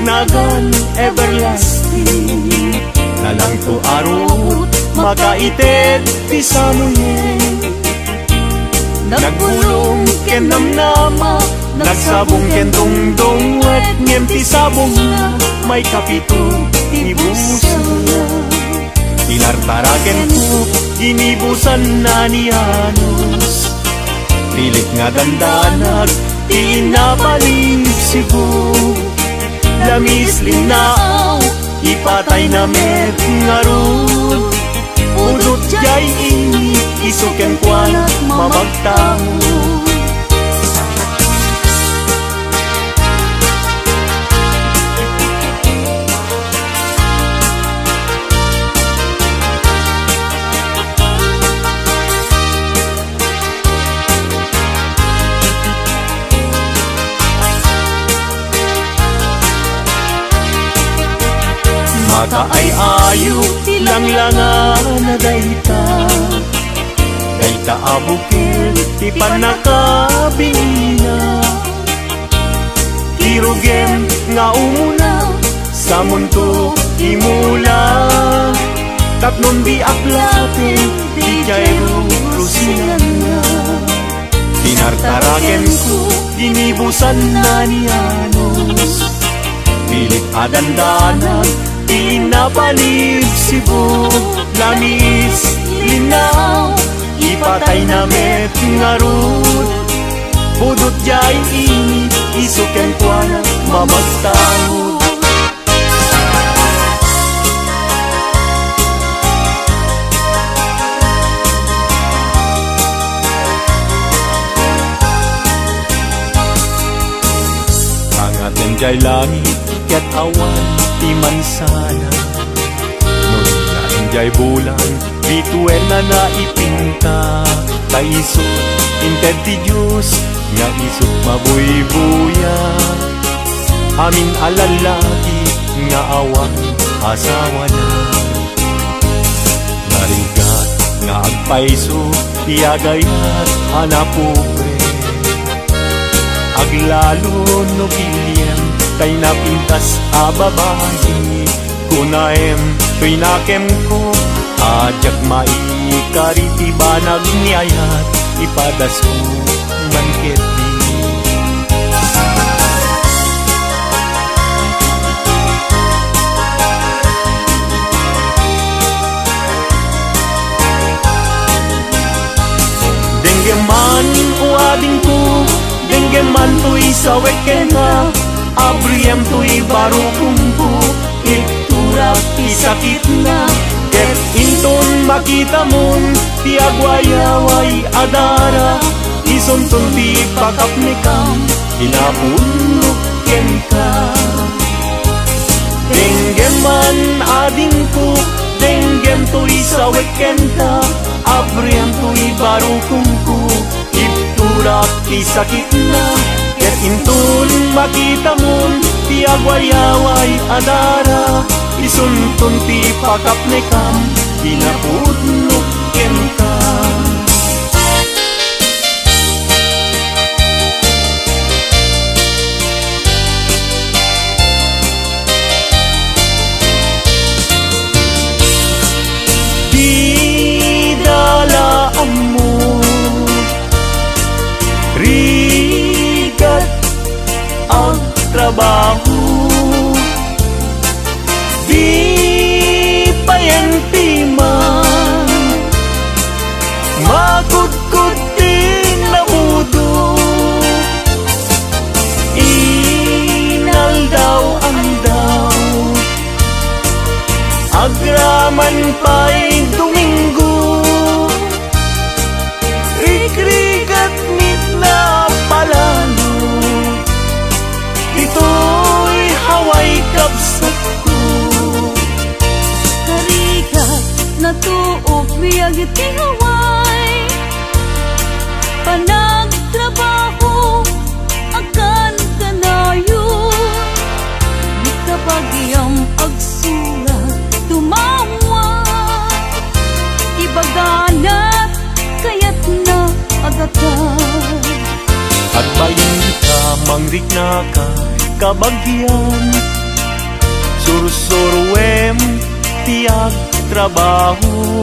agnagan everlasting. Nalang to arot makaited ti samoyen. Nagpulong ken namnama, nagsabong ken dongdong wet ngem ti sabong na may kapito ti busana. Tinartaraken ko ginibusan na ni Anos. Pilit nga dandanag inapalig sigo. Lamis linao ipatay na met ngarut. Udot jay ini isuken kuanat mamagtango. Maka ay ayo lang-langan na dayta. Dayta abukil ti panakabingina. Irugem nga umuna sa mundo imula. Tapnon di aklatin di jayro rusinan na. Tinartaraken ko ginibusan na ni Anos. Pilit adandanan inapalig sibo. Lamis linaw ipatay na met ngarut. Budot jay ini isuken kuana mamagtangot. Angaten jay langit ket awan ti mansana. Nun nainjay bulan bituen na naipinta. Kaisot inted ti Diyos nga isot mabuybuya. Amin alalaki nga awan asawa na. Narigat nga agpaiso ti agayat anapupre. Aglalo no kiliem kay napintas a babae. Kunaem pinakem ko ajak maikariti banag niyayat ipadas ko manketi. Denggeman uading ko, denggeman to'y sawek kena. Abriyam to'y baro kumpo, iturap isakit na. Ket inton makita mon, ti agwayaway adara. Isuntun ti pakapnikam, inapunok ken ka. Denggeman ading ko, denggem to'y sawek kenta. Abriyam to'y baro kumpo, iturap isakit na. Ket inton makita mon, ti agwayaway adara. Isuntun ti pakapnikam, inapudnok ken ka. Di dalaan mo rigat ang trabaho. Di payenti man makudkud din na mudo. Inal daw ang daw agraman pa'y Domingo. Rikrigat mit na palalo, ito'y haway kapsat ko. Karigat na tuok biyag iti haway, panagtrabaho akan kanayon. Di kapagyam agsulat tumawa, ibaganat kayat na agatan. At bayin ka, mangrik na ka, kabagyan. Sursurwem tiyak trabaho,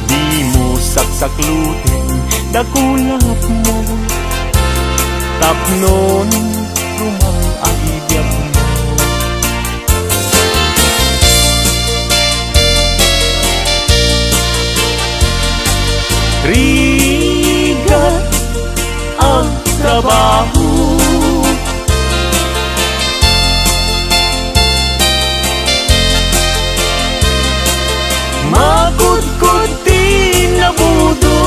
di mo saksakluten dakulap mo, tapnon rumang agibiyag mo. Rigat ang trabaho, magkudkod din na budo,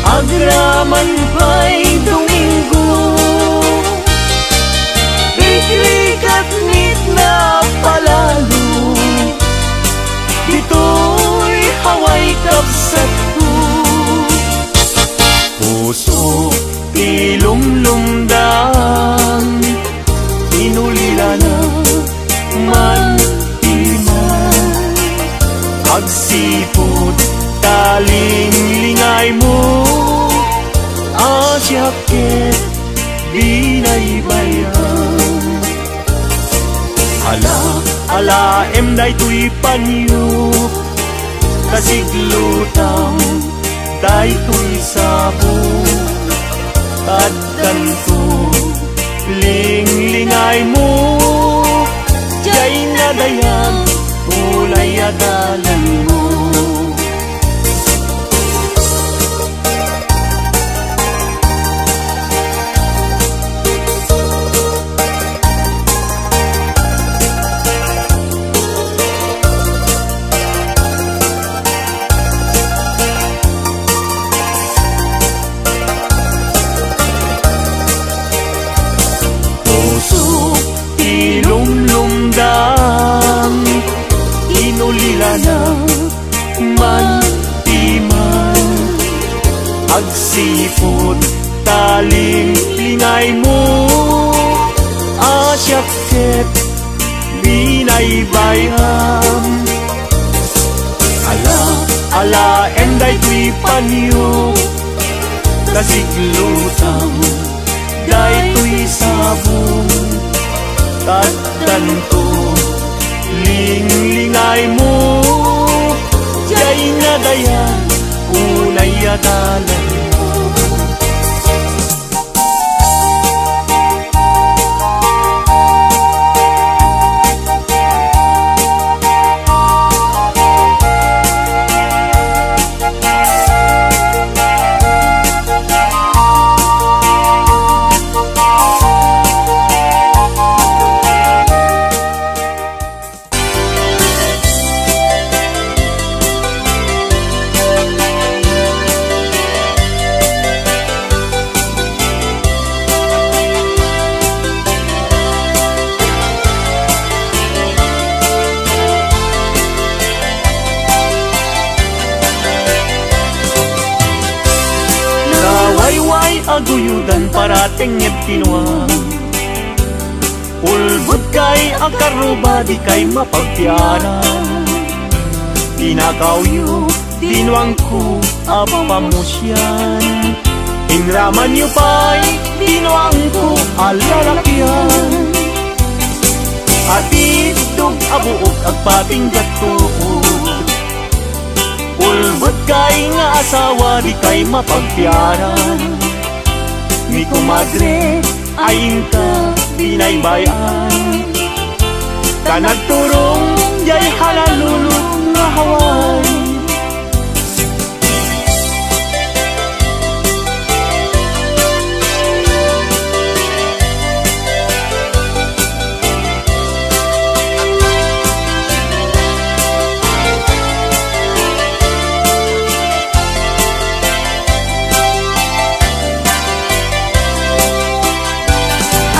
agraman pa'y Domingo, ikrikat nit na palalo, dito'y haway kapsat ko, puso ilumlumdang, inulila na man iman, agsipot taling lingay mo, asyakit binaybayan. Ala day tuy panyo, kasiglutang day tuy sabo, kaddan ko linglingay mo, jay nadayan ulay adalan mo. Inulila na man timan, agsipod taling lingay mo, asyakit binaybayan. Ala enday tuy panyo, kasiglutang day tuy sabong, kaddan ko linglingay mo, jay nadayan unay adalan mo. Aguyudan parating ngeb kinuang, ulbud kay akaruba di kay mapagtiara, tinakawyo tinuang ko apamusyan, inraman yu pa'y tinuang ko alalakyan, atidog abuok agpapinggat tuod, ulbud kay nga asawa di kay mapagtiaran, ni kumadre ayin ka binaybayan, kanagturong jay halalulog nga haway.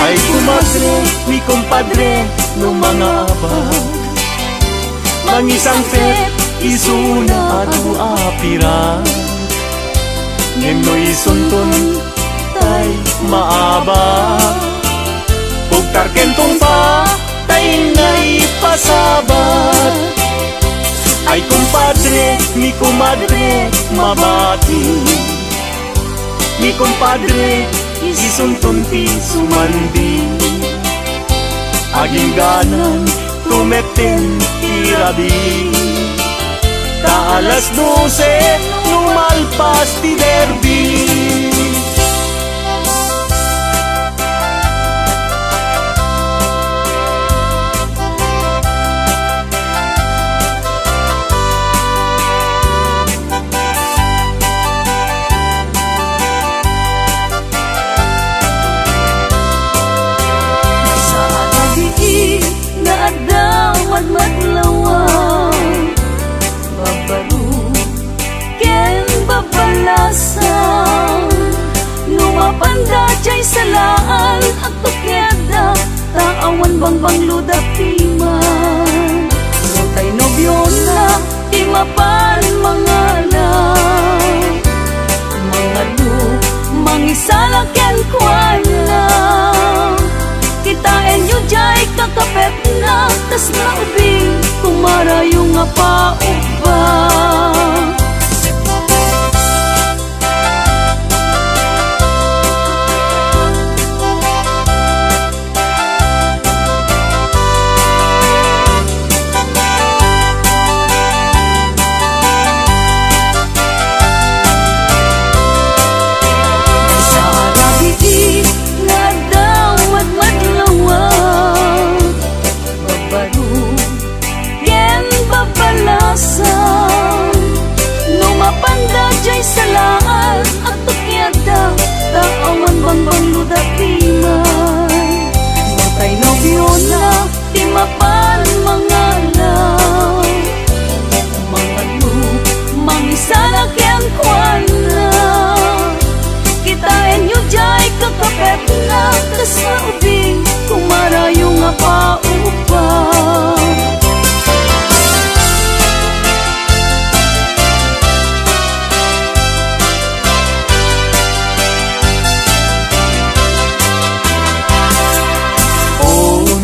Ay kumadre, mi kumpadre, no mga abag, mangisang fet, isuna at apira, ngeno isunton, tay maabag, pugtarkentong pa, tay ngay pasabat. Ay kumpadre, mi kumadre, mabati, mi compadre isuntunti sumandi aging ganan tumeten tirabi ta alas 12 lumalpas ti derby. Maglawang babaru ken babalasan lumapanda jay salaan at tukyada taawan bangbang ludapiman rotay nobyo na imapan mga lu mangisala ken kuala kitain yu jay kakapet na tas na ubing kumarayo nga pauba. Lumapanda jay salaan at tukyada taawan bangbang ludapiman Mortay nobyo na timapan mga lu mangisala ken kuana kitain yu jay kakapet na tas na ubing kumarayo nga paupa.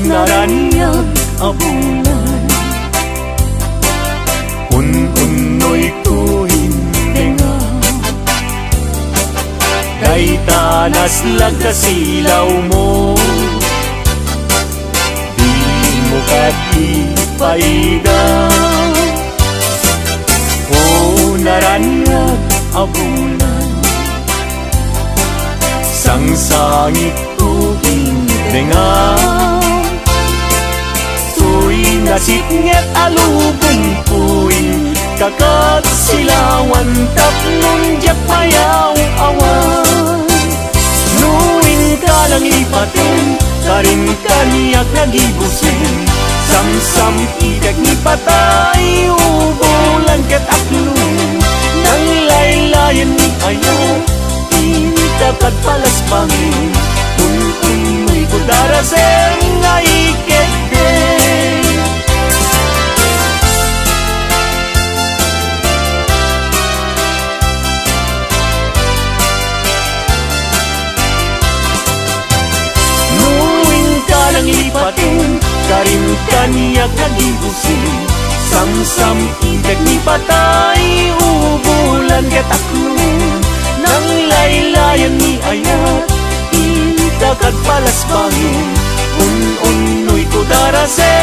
Naranyag abulan un-unoy tuhin denga kay tanas lagkasilaw mo di mo katipaida o naranyag abulan sangsangit tuhin denga nasitnget alubong puin kakat silawan tapnon jak payaw awan nuin ka lang ipatin karin kaniyak nagibusin samsam ikag ni patay ubulan ket aklun nang laylayan ni ayaw ini kakat palas pangin un-unoy ko daraseng nga ikete. Nang lipatin karin kaniyak nagibusin samsam idag ni patay ubulan ket aklun nang laylayan ni ayat itagad palas bangin un-unoy ko darase